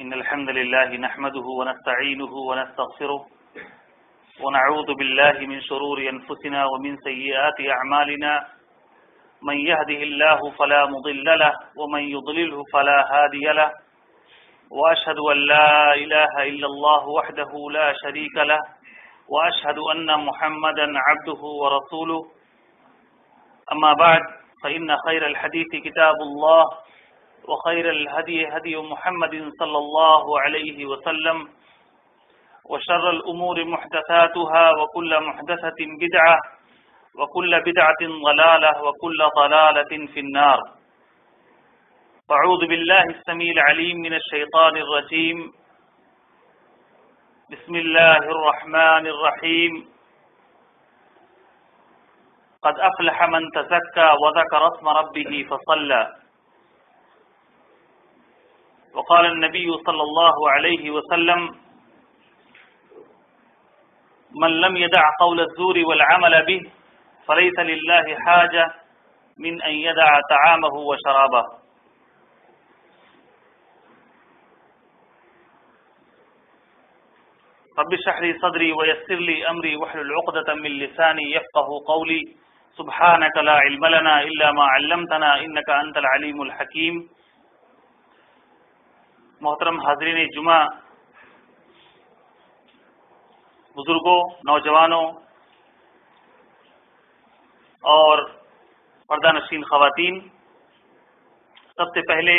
إن الحمد لله نحمده ونستعينه ونستغفره ونعوذ بالله من شرور أنفسنا ومن سيئات أعمالنا من يهده الله فلا مضل له ومن يضلله فلا هادي له وأشهد أن لا إله إلا الله وحده لا شريك له وأشهد أن محمدا عبده ورسوله أما بعد فإن خير الحديث كتاب الله وخير الهدي هدي محمد صلى الله عليه وسلم وشر الأمور محدثاتها وكل محدثة بدعة وكل بدعة ضلالة وكل ضلالة في النار. أعوذ بالله السميع العليم من الشيطان الرجيم. بسم الله الرحمن الرحيم. قد أفلح من تزكى وذكر اسم ربه فصلى. وقال النبي صلى الله عليه وسلم من لم يدع قول الزور والعمل به فليس لله حاجة من أن يدع طعامه وشرابه. رب اشرح لي صدري ويسر لي أمري واحلل عقدة من لساني يفقه قولي. سبحانك لا علم لنا إلا ما علمتنا إنك أنت العليم الحكيم. محترم حاضرین جمعہ، بزرگوں، نوجوانوں اور پردہ نشین خواتین، سب سے پہلے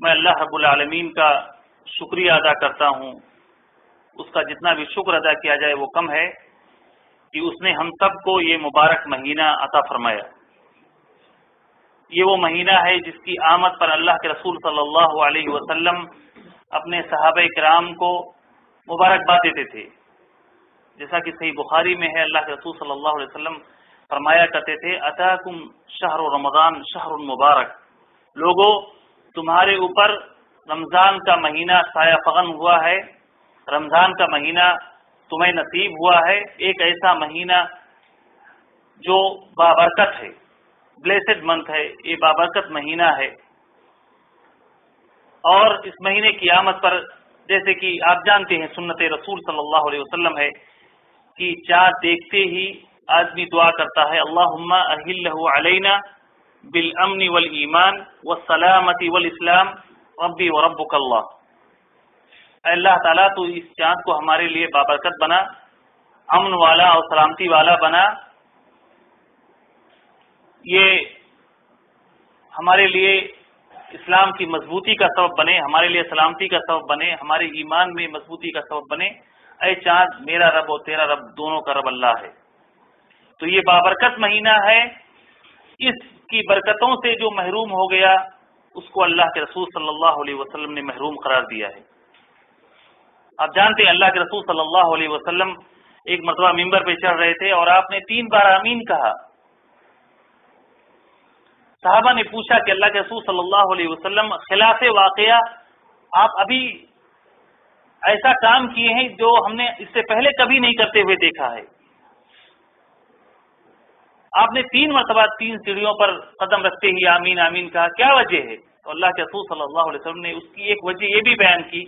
میں اللہ رب العالمین کا شکریہ ادا کرتا ہوں. اس کا جتنا بھی شکر ادا کیا جائے وہ کم ہے کہ اس نے ہم سب کو یہ مبارک مہینہ عطا فرمایا. یہ وہ مہینہ ہے جس کی آمد پر اللہ کے رسول صلی اللہ علیہ وسلم اپنے صحابہ کرام کو مبارکباد دیتے تھے. جیسا کہ صحیح بخاری میں ہے، اللہ کے رسول صلی اللہ علیہ وسلم فرمایا کرتے تھے اتاکم شہر رمضان شہر مبارک. لوگوں، تمہارے اوپر رمضان کا مہینہ سایہ فغن ہوا ہے، رمضان کا مہینہ تمہیں نصیب ہوا ہے. ایک ایسا مہینہ جو بابرکت ہے، بلیسڈ منتھ ہے، یہ بابرکت مہینہ ہے. اور اس مہینے کی آمد پر جیسے کہ آپ جانتے ہیں سنت رسول صلی اللہ علیہ وسلم ہے کہ چاند دیکھتے ہی آدمی دعا کرتا ہے اللہم اہلہ علینا بالامن والایمان والسلامت والاسلام ربی وربک اللہ. اے اللہ تعالیٰ تو اس چاند کو ہمارے لیے بابرکت بنا، امن والا اور سلامتی والا بنا. یہ ہمارے لیے اسلام کی مضبوطی کا سبب بنے، ہمارے لیے سلامتی کا سبب بنے، ہمارے ایمان میں مضبوطی کا سبب بنے. اے چاند، میرا رب اور تیرا رب دونوں کا رب اللہ ہے. تو یہ بابرکت مہینہ ہے. اس کی برکتوں سے جو محروم ہو گیا اس کو اللہ کے رسول صلی اللہ علیہ وسلم نے محروم قرار دیا ہے. آپ جانتے ہیں اللہ کے رسول صلی اللہ علیہ وسلم ایک مرتبہ ممبر پہ چڑھ رہے تھے اور آپ نے 3 بار آمین کہا. صحابہ نے پوچھا کہ اللہ کے رسول صلی اللہ علیہ وسلم خلاف واقعہ آپ ابھی ایسا کام کیے ہیں جو ہم نے اس سے پہلے کبھی نہیں کرتے ہوئے دیکھا ہے. آپ نے 3 مرتبہ 3 سیڑھیوں پر قدم رکھتے ہی آمین آمین کہا، کیا وجہ ہے؟ تو اللہ کے رسول صلی اللہ علیہ وسلم نے اس کی ایک وجہ یہ بھی بیان کی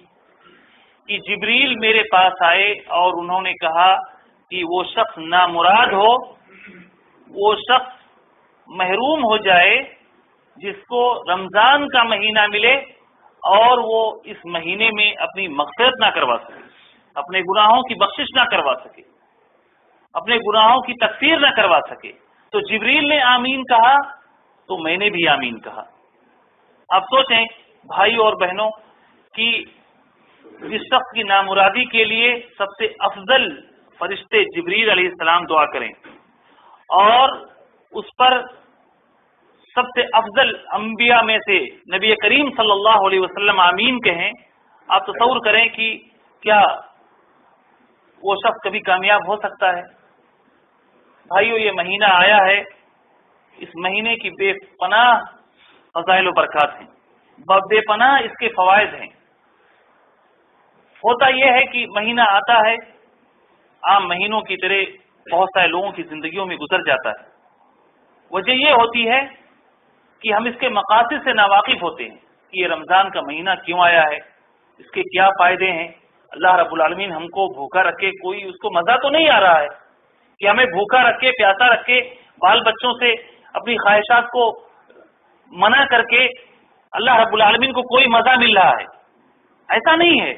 کہ جبریل میرے پاس آئے اور انہوں نے کہا کہ وہ شخص نامراد ہو، وہ شخص محروم ہو جائے جس کو رمضان کا مہینہ ملے اور وہ اس مہینے میں اپنی مغفرت نہ کروا سکے، اپنے گناہوں کی بخشش نہ کروا سکے، اپنے گناہوں کی تکفیر نہ کروا سکے. تو جبریل نے آمین کہا تو میں نے بھی آمین کہا۔ اب سوچیں بھائیوں اور بہنوں کہ جس شخص کی نامرادی کے لیے سب سے افضل فرشتے جبریل علیہ السلام دعا کریں اور اس پر سب سے افضل انبیاء میں سے نبی کریم صلی اللہ علیہ وسلم آمین کہیں، آپ تصور کریں کہ کیا وہ شخص کبھی کامیاب ہو سکتا ہے؟ بھائیو، یہ مہینہ آیا ہے، اس مہینے کی بے پناہ فضائل و برکات ہیں، بے پناہ اس کے فوائد ہیں۔ ہوتا یہ ہے کہ مہینہ آتا ہے، عام مہینوں کی طرح بہت سارے لوگوں کی زندگیوں میں گزر جاتا ہے۔ وجہ یہ ہوتی ہے کہ ہم اس کے مقاصد سے ناواقف ہوتے ہیں کہ یہ رمضان کا مہینہ کیوں آیا ہے، اس کے کیا فائدے ہیں۔ اللہ رب العالمین ہم کو بھوکا رکھے، کوئی اس کو مزہ تو نہیں آ رہا ہے کہ ہمیں بھوکا رکھے، پیاسا رکھے، بال بچوں سے اپنی خواہشات کو منع کر کے اللہ رب العالمین کو کوئی مزہ مل رہا ہے، ایسا نہیں ہے۔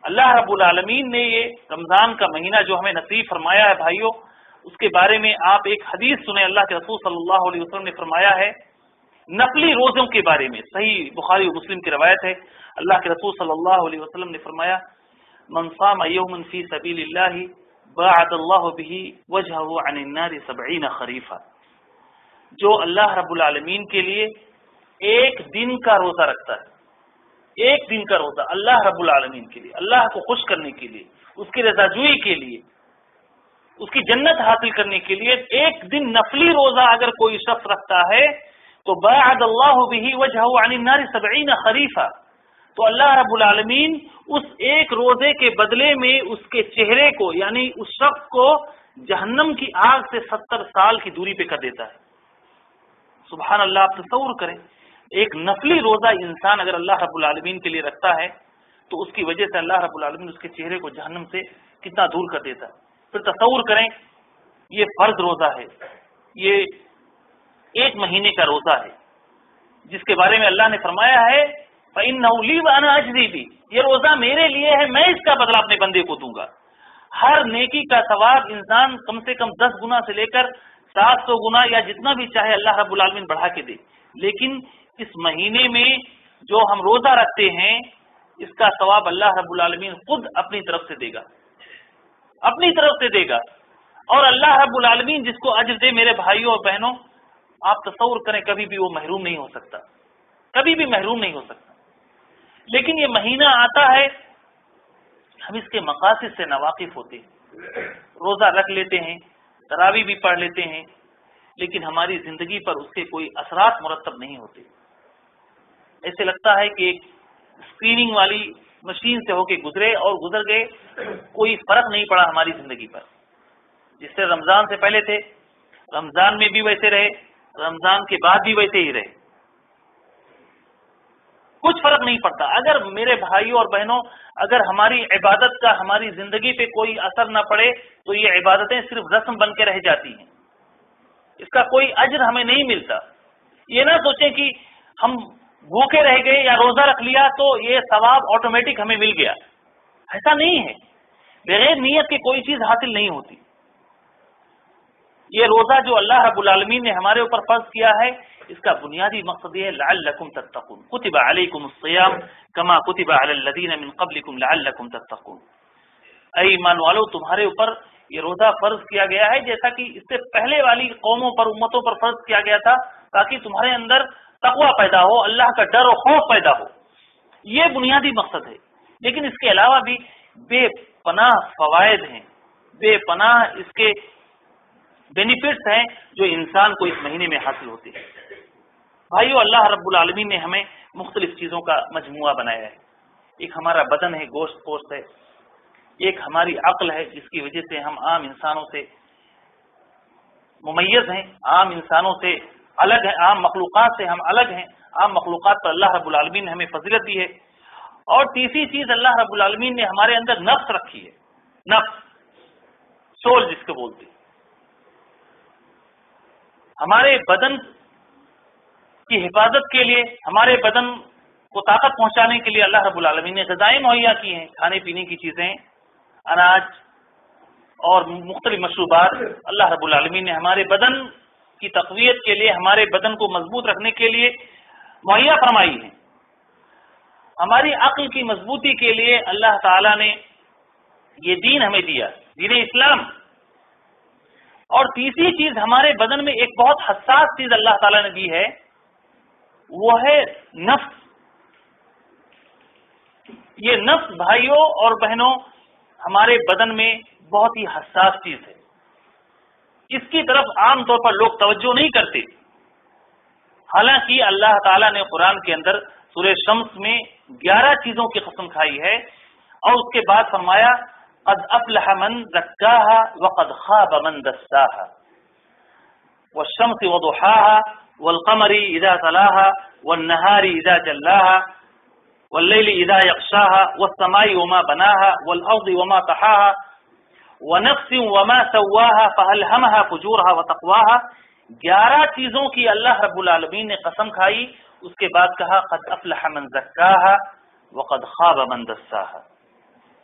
اللہ رب العالمین نے یہ رمضان کا مہینہ جو ہمیں نصیب فرمایا ہے بھائیوں، اس کے بارے میں آپ ایک حدیث سنیں۔ اللہ کے رسول صلی اللہ علیہ وسلم نے فرمایا ہے نفلی روزوں کے بارے میں، صحیح بخاری و مسلم کی روایت ہے، اللہ کے رسول صلی اللہ علیہ وسلم نے فرمایا من صام یوما فی سبیل اللہ باعد اللہ بہ وجہہ عن النار 70 خریفا، جو اللہ رب العالمین کے لیے ایک دن کا روزہ رکھتا ہے، ایک دن کا روزہ اللہ رب العالمین کے لیے، اللہ کو خوش کرنے کے لیے، اس کی رضا جوئی کے لیے، اس کی جنت حاصل کرنے کے لیے ایک دن نفلی روزہ اگر کوئی شخص رکھتا ہے تو باعد اللہ بہ وجہہ عن النار 70 خریفا، تو اللہ رب العالمین اس ایک روزے کے بدلے میں اس کے چہرے کو، یعنی اس شخص کو جہنم کی آگ سے 70 سال کی دوری پہ کر دیتا ہے۔ سبحان اللہ، آپ تصور کریں ایک نفلی روزہ انسان اگر اللہ رب العالمین کے لیے رکھتا ہے تو اس کی وجہ سے اللہ رب العالمین اس کے چہرے کو جہنم سے کتنا دور کر دیتا ہے۔ پھر تصور کریں یہ فرض روزہ ہے، یہ ایک مہینے کا روزہ ہے جس کے بارے میں اللہ نے فرمایا ہے فَإِنَّهُ لِي وَأَنَا أَجْزِي بِهِ، یہ روزہ میرے لیے ہے، میں اس کا بدلہ اپنے بندے کو دوں گا۔ ہر نیکی کا ثواب انسان کم سے کم 10 گنا سے لے کر 700 گنا یا جتنا بھی چاہے اللہ رب العالمین بڑھا کے دے، لیکن اس مہینے میں جو ہم روزہ رکھتے ہیں اس کا ثواب اللہ رب العالمین خود اپنی طرف سے دے گا، اپنی طرف سے دے گا۔ اور اللہ رب العالمین جس کو اجر دے میرے بھائیوں اور بہنوں، آپ تصور کریں کبھی بھی وہ محروم نہیں ہو سکتا، کبھی بھی محروم نہیں ہو سکتا۔ لیکن یہ مہینہ آتا ہے، ہم اس کے مقاصد سے ناواقف ہوتے ہیں، روزہ رکھ لیتے ہیں، تراویح بھی پڑھ لیتے ہیں، لیکن ہماری زندگی پر اس کے کوئی اثرات مرتب نہیں ہوتے۔ ایسے لگتا ہے کہ ایک اسکریننگ والی مشین سے ہو کے گزرے اور گزر گئے، کوئی فرق نہیں پڑا ہماری زندگی پر۔ جس سے رمضان سے پہلے تھے، رمضان میں بھی ویسے رہے، رمضان کے بعد بھی ویسے ہی رہے، کچھ فرق نہیں پڑتا۔ اگر میرے بھائیوں اور بہنوں اگر ہماری عبادت کا ہماری زندگی پہ کوئی اثر نہ پڑے تو یہ عبادتیں صرف رسم بن کے رہ جاتی ہیں، اس کا کوئی اجر ہمیں نہیں ملتا۔ یہ نہ سوچیں کہ ہم بھوکے رہ گئے یا روزہ رکھ لیا تو یہ ثواب آٹومیٹک ہمیں مل گیا، ایسا نہیں ہے۔ بغیر نیت کے کوئی چیز حاصل نہیں ہوتی۔ یہ روزہ جو اللہ رب العالمین نے ہمارے اوپر فرض کیا ہے، اس کا بنیادی مقصد یہ ہے لعلکم تتقون، کتب علیکم الصیام کما کتب علی الذین من قبلکم لعلکم تتقون۔ اے ایمان والو، تمہارے اوپر یہ روزہ فرض کیا گیا ہے جیسا کہ اس سے پہلے والی قوموں پر، امتوں پر فرض کیا گیا تھا، تاکہ تمہارے اندر تقوی پیدا ہو، اللہ کا ڈر و خوف پیدا ہو۔ یہ بنیادی مقصد ہے۔ لیکن اس کے علاوہ بھی بے پناہ فوائد ہیں، بے پناہ اس کے بینیفٹس ہیں جو انسان کو اس مہینے میں حاصل ہوتے ہیں۔ بھائیو، اللہ رب العالمین نے ہمیں مختلف چیزوں کا مجموعہ بنایا ہے۔ ایک ہمارا بدن ہے، گوشت پوست ہے، ایک ہماری عقل ہے جس کی وجہ سے ہم عام انسانوں سے ممیز ہیں، عام انسانوں سے الگ ہیں، عام مخلوقات سے ہم الگ ہیں، عام مخلوقات پر اللہ رب العالمین نے ہمیں فضیلت دی ہے۔ اور تیسری چیز اللہ رب العالمین نے ہمارے اندر نفس رکھی ہے، نفس، سول جس کو بولتے ہیں۔ ہمارے بدن کی حفاظت کے لیے، ہمارے بدن کو طاقت پہنچانے کے لیے اللہ رب العالمین نے غذائیں مہیا کی ہیں، کھانے پینے کی چیزیں، اناج اور مختلف مشروبات اللہ رب العالمین نے ہمارے بدن کی تقویت کے لیے، ہمارے بدن کو مضبوط رکھنے کے لیے مہیا فرمائی ہیں. ہماری عقل کی مضبوطی کے لیے اللہ تعالیٰ نے یہ دین ہمیں دیا، دین اسلام. اور تیسری چیز ہمارے بدن میں ایک بہت حساس چیز اللہ تعالیٰ نے دی ہے، وہ ہے نفس. یہ نفس بھائیوں اور بہنوں ہمارے بدن میں بہت ہی حساس چیز ہے. اس کی طرف عام طور پر لوگ توجہ نہیں کرتے. حالانکہ اللہ تعالیٰ نے قرآن کے اندر سورہ شمس میں 11 چیزوں کی قسم کھائی ہے، اور اس کے بعد فرمایا قد افلح من زکاها وقد خاب من دساها والشمس وضحاها والقمر اذا تلاها والنهار اذا جلاها والليل اذا يغشاها والسماء وما بناها والارض وما طحاها ونفس وما سواها فألهمها فجورها وتقواها. 11 چیزوں کی اللہ رب العالمین نے قسم کھائی. اس کے بعد کہا قد افلح من زکاها وقد خاب من دساها.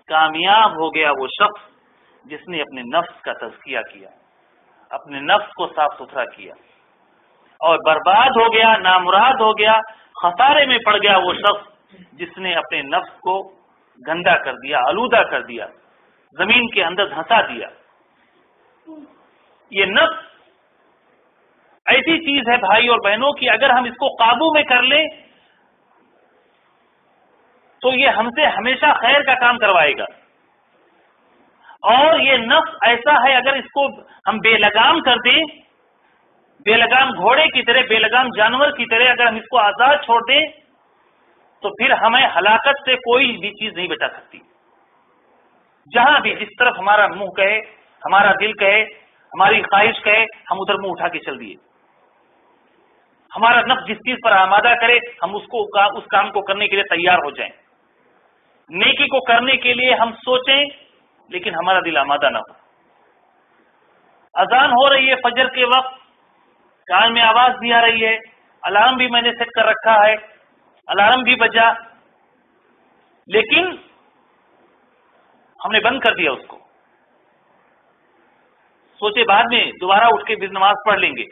کامیاب ہو گیا وہ شخص جس نے اپنے نفس کا تزکیہ کیا، اپنے نفس کو صاف ستھرا کیا. اور برباد ہو گیا، نامراد ہو گیا، خسارے میں پڑ گیا وہ شخص جس نے اپنے نفس کو گندا کر دیا، آلودہ کر دیا، زمین کے اندر دھنسا دیا. یہ نفس ایسی چیز ہے بھائی اور بہنوں کی اگر ہم اس کو قابو میں کر لیں تو یہ ہم سے ہمیشہ خیر کا کام کروائے گا. اور یہ نفس ایسا ہے اگر اس کو ہم بے لگام کر دیں، بے لگام گھوڑے کی طرح، بے لگام جانور کی طرح اگر ہم اس کو آزاد چھوڑ دیں تو پھر ہمیں ہلاکت سے کوئی بھی چیز نہیں بچا سکتی. جہاں بھی جس طرف ہمارا منہ کہے، ہمارا دل کہے، ہماری خواہش کہے، ہم ادھر منہ اٹھا کے چل دیے. ہمارا نفس جس چیز پر آمادہ کرے ہم اس کام کو کرنے کے لیے تیار ہو جائیں. نیکی کو کرنے کے لیے ہم سوچیں لیکن ہمارا دل آمادہ نہ ہو. اذان ہو رہی ہے فجر کے وقت، کان میں آواز بھی آ رہی ہے، الارم بھی میں نے سیٹ کر رکھا ہے، الارم بھی بجا، لیکن ہم نے بند کر دیا اس کو. سوچے بعد میں دوبارہ اٹھ کے بھی نماز پڑھ لیں گے.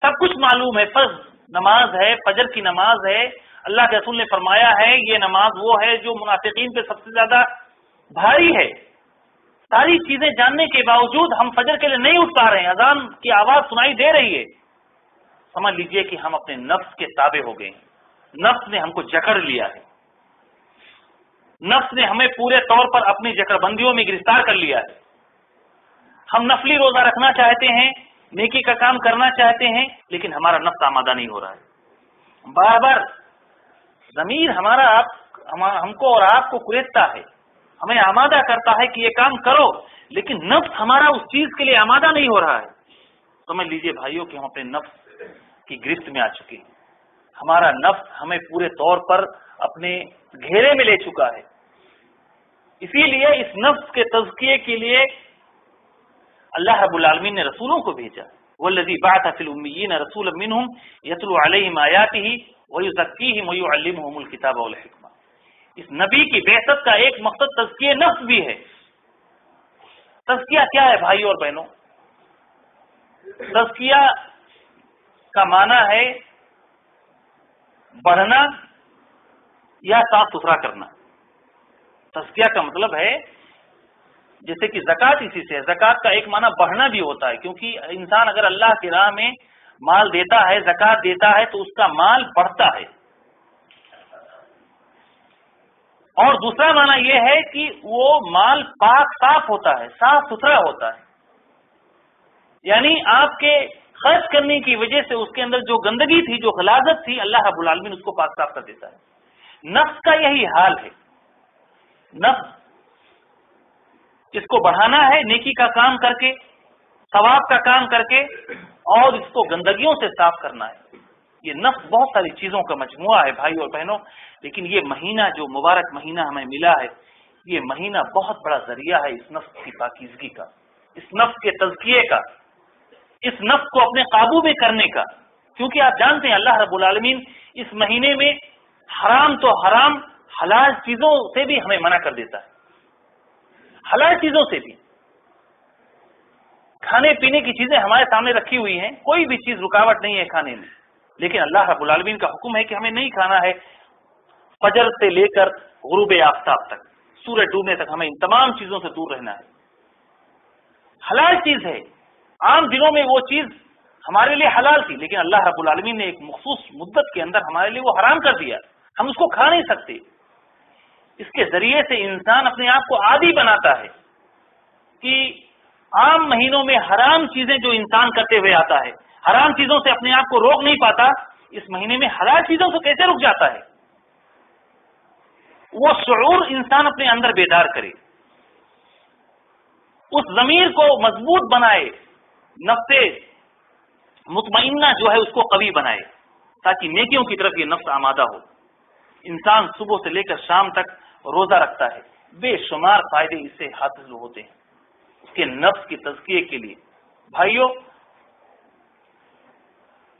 سب کچھ معلوم ہے، فرض نماز ہے، فجر کی نماز ہے. اللہ کے رسول نے فرمایا ہے یہ نماز وہ ہے جو منافقین پہ سب سے زیادہ بھاری ہے. ساری چیزیں جاننے کے باوجود ہم فجر کے لیے نہیں اٹھ پا رہے ہیں. اذان کی آواز سنائی دے رہی ہے، سمجھ لیجئے کہ ہم اپنے نفس کے تابع ہو گئے ہیں. نفس نے ہم کو جکڑ لیا ہے، نفس نے ہمیں پورے طور پر اپنی جکڑ بندیوں میں گرفتار کر لیا ہے. ہم نفلی روزہ رکھنا چاہتے ہیں، نیکی کا کام کرنا چاہتے ہیں، لیکن ہمارا نفس آمادہ نہیں ہو رہا ہے. بار بار ضمیر ہمارا ہم کو اور آپ کو کریدتا ہے، ہمیں آمادہ کرتا ہے کہ یہ کام کرو، لیکن نفس ہمارا اس چیز کے لیے آمادہ نہیں ہو رہا ہے. سمجھ لیجئے بھائیوں کہ ہم اپنے نفس کی گرفت میں آ چکے ہیں. ہمارا نفس ہمیں پورے طور پر اپنے گھیرے میں لے چکا ہے. اسی لیے اس نفس کے تزکیے کے لیے اللہ رب العالمین نے رسولوں کو بھیجا. والذی بعث فی الامیین رسولا منہم یتلو علیہم آیاتہ ویزکیہم ویعلمہم الکتاب والحکمہ. اس نبی کی بعثت کا ایک مقصد تزکیہ نفس بھی ہے. تزکیہ کیا ہے بھائی اور بہنوں؟ تزکیہ کا معنی ہے بڑھنا یا صاف ستھرا کرنا. تزکیہ کا مطلب ہے جیسے کہ زکوٰۃ اسی سے ہے. زکوٰۃ کا ایک معنی بڑھنا بھی ہوتا ہے، کیونکہ انسان اگر اللہ کی راہ میں مال دیتا ہے، زکوٰۃ دیتا ہے تو اس کا مال بڑھتا ہے. اور دوسرا معنی یہ ہے کہ وہ مال پاک صاف ہوتا ہے، صاف ستھرا ہوتا ہے. یعنی آپ کے خرچ کرنے کی وجہ سے اس کے اندر جو گندگی تھی، جو غلاظت تھی، اللہ رب العالمین اس کو پاک صاف کر دیتا ہے. نفس کا یہی حال ہے. نفس اس کو بڑھانا ہے نیکی کا کام کر کے، ثواب کا کام کر کے، اور اس کو گندگیوں سے صاف کرنا ہے. یہ نفس بہت ساری چیزوں کا مجموعہ ہے بھائی اور بہنوں. لیکن یہ مہینہ جو مبارک مہینہ ہمیں ملا ہے، یہ مہینہ بہت بڑا ذریعہ ہے اس نفس کی پاکیزگی کا، اس نفس کے تزکیے کا، اس نفس کو اپنے قابو میں کرنے کا. کیونکہ آپ جانتے ہیں اللہ رب العالمین اس مہینے میں حرام تو حرام، حلال چیزوں سے بھی ہمیں منع کر دیتا ہے. حلال چیزوں سے بھی کھانے پینے کی چیزیں ہمارے سامنے رکھی ہوئی ہیں، کوئی بھی چیز رکاوٹ نہیں ہے کھانے میں، لیکن اللہ رب العالمین کا حکم ہے کہ ہمیں نہیں کھانا ہے فجر سے لے کر غروب آفتاب تک، سورج ڈوبنے تک ہمیں ان تمام چیزوں سے دور رہنا ہے۔ حلال چیز ہے، عام دنوں میں وہ چیز ہمارے لیے حلال تھی، لیکن اللہ رب العالمین نے ایک مخصوص مدت کے اندر ہمارے لیے وہ حرام کر دیا، ہم اس کو کھا نہیں سکتے۔ اس کے ذریعے سے انسان اپنے آپ کو عادی بناتا ہے کہ عام مہینوں میں حرام چیزیں جو انسان کرتے ہوئے آتا ہے، حرام چیزوں سے اپنے آپ کو روک نہیں پاتا، اس مہینے میں حلال چیزوں سے کیسے رک جاتا ہے؟ وہ شعور انسان اپنے اندر بیدار کرے، اس ضمیر کو مضبوط بنائے، نفس مطمئنہ جو ہے اس کو قوی بنائے، تاکہ نیکیوں کی طرف یہ نفس آمادہ ہو۔ انسان صبح سے لے کر شام تک روزہ رکھتا ہے، بے شمار فائدے اس سے حاصل ہوتے ہیں اس کے نفس کی تزکیے کے لیے۔ بھائیوں،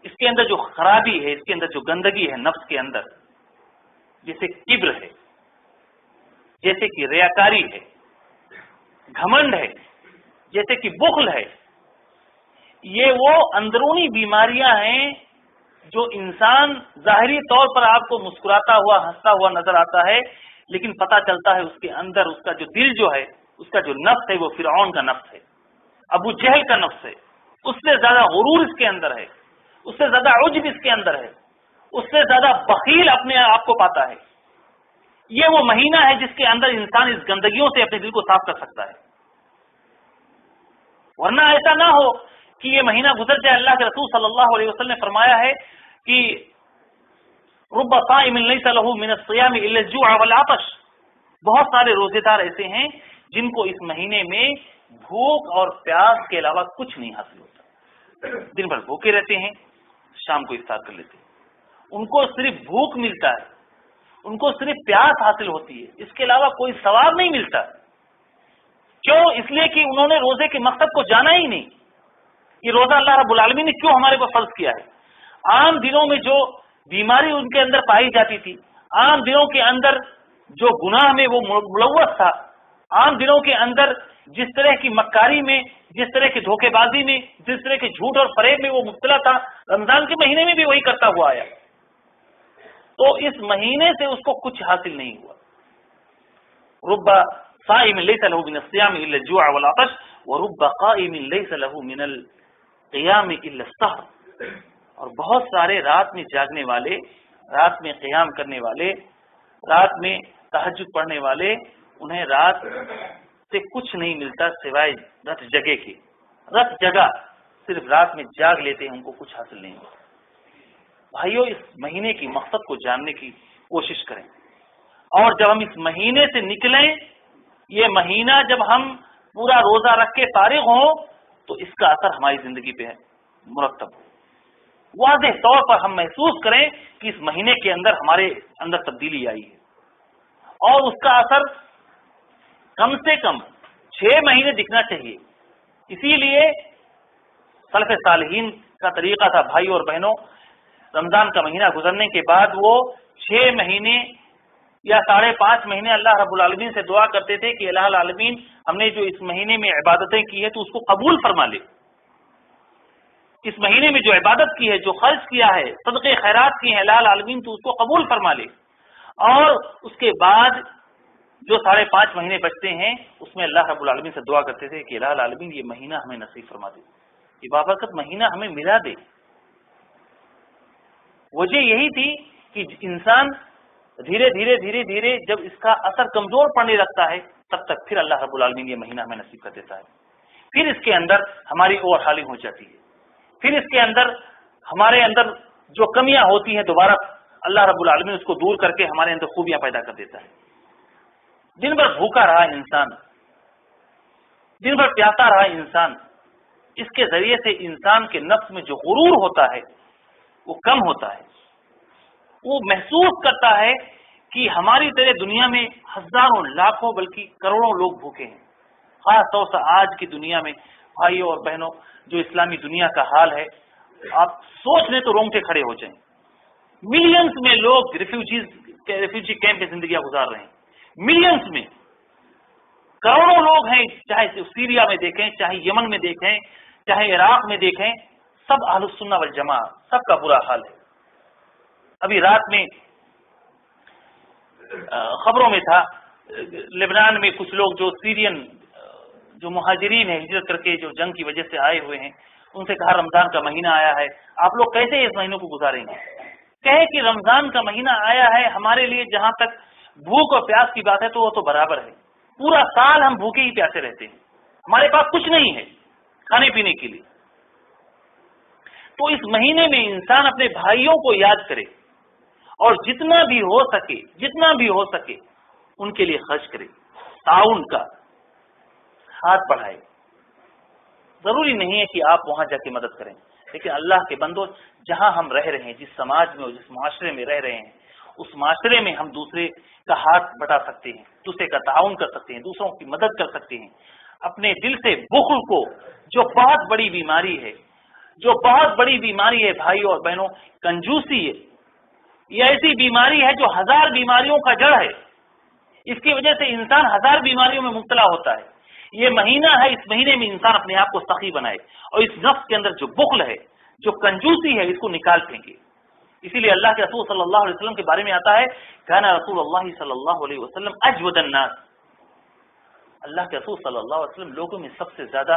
اس کے اندر جو خرابی ہے، اس کے اندر جو گندگی ہے نفس کے اندر، جیسے کبر ہے، جیسے کہ ریاکاری ہے، گھمنڈ ہے، جیسے کہ بخل ہے، یہ وہ اندرونی بیماریاں ہیں جو انسان ظاہری طور پر آپ کو مسکراتا ہوا ہنستا ہوا نظر آتا ہے، لیکن پتہ چلتا ہے اس کے اندر اس کا جو دل جو ہے، اس کا جو نفس ہے، وہ فرعون کا نفس ہے، ابو جہل کا نفس ہے، اس سے زیادہ غرور اس کے اندر ہے، اس سے زیادہ عجب اس کے اندر ہے، اس سے زیادہ بخیل اپنے آپ کو پاتا ہے۔ یہ وہ مہینہ ہے جس کے اندر انسان اس گندگیوں سے اپنے دل کو صاف کر سکتا ہے، ورنہ ایسا نہ ہو کہ یہ مہینہ گزر جائے۔ اللہ کے رسول صلی اللہ علیہ وسلم نے فرمایا ہے کہ رب صائم لیس له من الصيام الا الجوع والعطش، بہت سارے روزے دار ایسے ہیں جن کو اس مہینے میں بھوک اور پیاس کے علاوہ کچھ نہیں حاصل ہوتا، دن بھر بھوکے رہتے ہیں، شام کو افطار کر لیتے ہیں، ان کو صرف بھوک ملتا ہے، ان کو صرف پیاس حاصل ہوتی ہے، اس کے علاوہ کوئی ثواب نہیں ملتا۔ کیوں؟ اس لیے کہ انہوں نے روزے کے مقصد کو جانا ہی نہیں۔ یہ روزہ اللہ رب العالمین نے کیوں ہمارے پر فرض کیا ہے؟ عام دنوں میں جو بیماری ان کے اندر پائی جاتی تھی، عام دنوں کے اندر جو گناہ میں وہ ملوث تھا، عام دنوں کے اندر جس طرح کی مکاری میں، جس طرح کی دھوکے بازی میں، جس طرح کے جھوٹ اور فریب میں وہ مبتلا تھا، رمضان کے مہینے میں بھی وہی کرتا ہوا آیا، تو اس مہینے سے اس کو کچھ حاصل نہیں ہوا۔ رب صائم لیس له من الصيام الا الجوع والعطش ورب قائم لیس له من القيام الا السهر، اور بہت سارے رات میں جاگنے والے، رات میں قیام کرنے والے، رات میں تہجد پڑھنے والے، انہیں رات سے کچھ نہیں ملتا سوائے رت جگہ کے، رت جگہ صرف رات میں جاگ لیتے ہیں، ان کو کچھ حاصل نہیں ہوتا۔ بھائیوں، اس مہینے کی مقصد کو جاننے کی کوشش کریں، اور جب ہم اس مہینے سے نکلیں، یہ مہینہ جب ہم پورا روزہ رکھ کے فارغ ہوں تو اس کا اثر ہماری زندگی پہ مرتب ہو، واضح طور پر ہم محسوس کریں کہ اس مہینے کے اندر ہمارے اندر تبدیلی آئی ہے، اور اس کا اثر کم سے کم 6 مہینے دکھنا چاہیے۔ اسی لیے سلف صالحین کا طریقہ تھا، بھائی اور بہنوں، رمضان کا مہینہ گزرنے کے بعد وہ 6 مہینے یا 5.5 مہینے اللہ رب العالمین سے دعا کرتے تھے کہ الہ العالمین، ہم نے جو اس مہینے میں عبادتیں کی ہے تو اس کو قبول فرما لے، اس مہینے میں جو عبادت کی ہے، جو خرچ کیا ہے، صدقے خیرات کی ہیں، الہ العالمین تو اس کو قبول فرما لے۔ اور اس کے بعد جو 5.5 مہینے بچتے ہیں اس میں اللہ رب العالمین سے دعا کرتے تھے کہ الہ العالمین یہ مہینہ ہمیں نصیب فرما دے، یہ بابرکت مہینہ ہمیں ملا دے۔ وجہ یہی تھی کہ انسان دھیرے دھیرے دھیرے دھیرے جب اس کا اثر کمزور پڑنے لگتا ہے، تب تک پھر اللہ رب العالمین یہ مہینہ ہمیں نصیب کر دیتا ہے، پھر اس کے اندر ہماری اوور ہالنگ ہو جاتی ہے، پھر اس کے اندر ہمارے اندر جو کمیاں ہوتی ہیں دوبارہ اللہ رب العالمین اس کو دور کر کے ہمارے اندر خوبیاں پیدا کر دیتا ہے۔ دن بھر بھوکا رہا انسان، دن بھر پیاسا رہا انسان، اس کے ذریعے سے انسان کے نفس میں جو غرور ہوتا ہے وہ کم ہوتا ہے، وہ محسوس کرتا ہے کہ ہماری طرح دنیا میں ہزاروں لاکھوں بلکہ کروڑوں لوگ بھوکے ہیں۔ خاص طور سے آج کی دنیا میں بھائیوں اور بہنوں، جو اسلامی دنیا کا حال ہے، آپ سوچ لیں تو رونگٹے کھڑے ہو جائیں۔ ملینز میں لوگ ریفیوجی کیمپ میں زندگیاں گزار رہے ہیں، ملینز میں، کروڑوں لوگ ہیں، چاہے سیریا میں دیکھیں، چاہے یمن میں دیکھیں، چاہے عراق میں دیکھیں، سب اہل السنہ والجماعہ، سب کا برا حال ہے۔ ابھی رات میں خبروں میں تھا، لبنان میں کچھ لوگ جو سیرین جو مہاجرین ہیں، ہجرت کر کے جو جنگ کی وجہ سے آئے ہوئے ہیں، ان سے کہا رمضان کا مہینہ آیا ہے، آپ لوگ کیسے اس مہینوں کو گزاریں گے؟ کہے کہ رمضان کا مہینہ آیا ہے، ہمارے لیے جہاں تک بھوک اور پیاس کی بات ہے تو وہ تو برابر ہے، پورا سال ہم بھوکے ہی پیاسے رہتے ہیں، ہمارے پاس کچھ نہیں ہے کھانے پینے کے لیے۔ تو اس مہینے میں انسان اپنے بھائیوں کو یاد کرے اور جتنا بھی ہو سکے ان کے لیے خرچ کرے، تعاون کا ہاتھ بڑھائے۔ ضروری نہیں ہے کہ آپ وہاں جا کے مدد کریں، لیکن اللہ کے بندو، جہاں ہم رہ رہے ہیں، جس سماج میں اور جس معاشرے میں رہ رہے ہیں، اس معاشرے میں ہم دوسرے کا ہاتھ بٹا سکتے ہیں، دوسرے کا تعاون کر سکتے ہیں، دوسروں کی مدد کر سکتے ہیں۔ اپنے دل سے بخل کو، جو بہت بڑی بیماری ہے بھائیوں اور بہنوں، کنجوسی ہے، یہ ایسی بیماری ہے جو 1000 بیماریوں کا جڑ ہے، اس کی وجہ سے انسان 1000 بیماریوں میں مبتلا ہوتا ہے۔ یہ مہینہ ہے، اس مہینے میں انسان اپنے آپ کو سخی بنائے اور اس نفس کے اندر جو بخل ہے، جو کنجوسی ہے، اس کو نکال پھینکے۔ اسی لیے اللہ کے رسول صلی اللہ علیہ وسلم کے بارے میں آتا ہے، کان رسول اللہ صلی اللہ علیہ وسلم اجود الناس، اللہ کے رسول صلی اللہ علیہ وسلم لوگوں میں سب سے زیادہ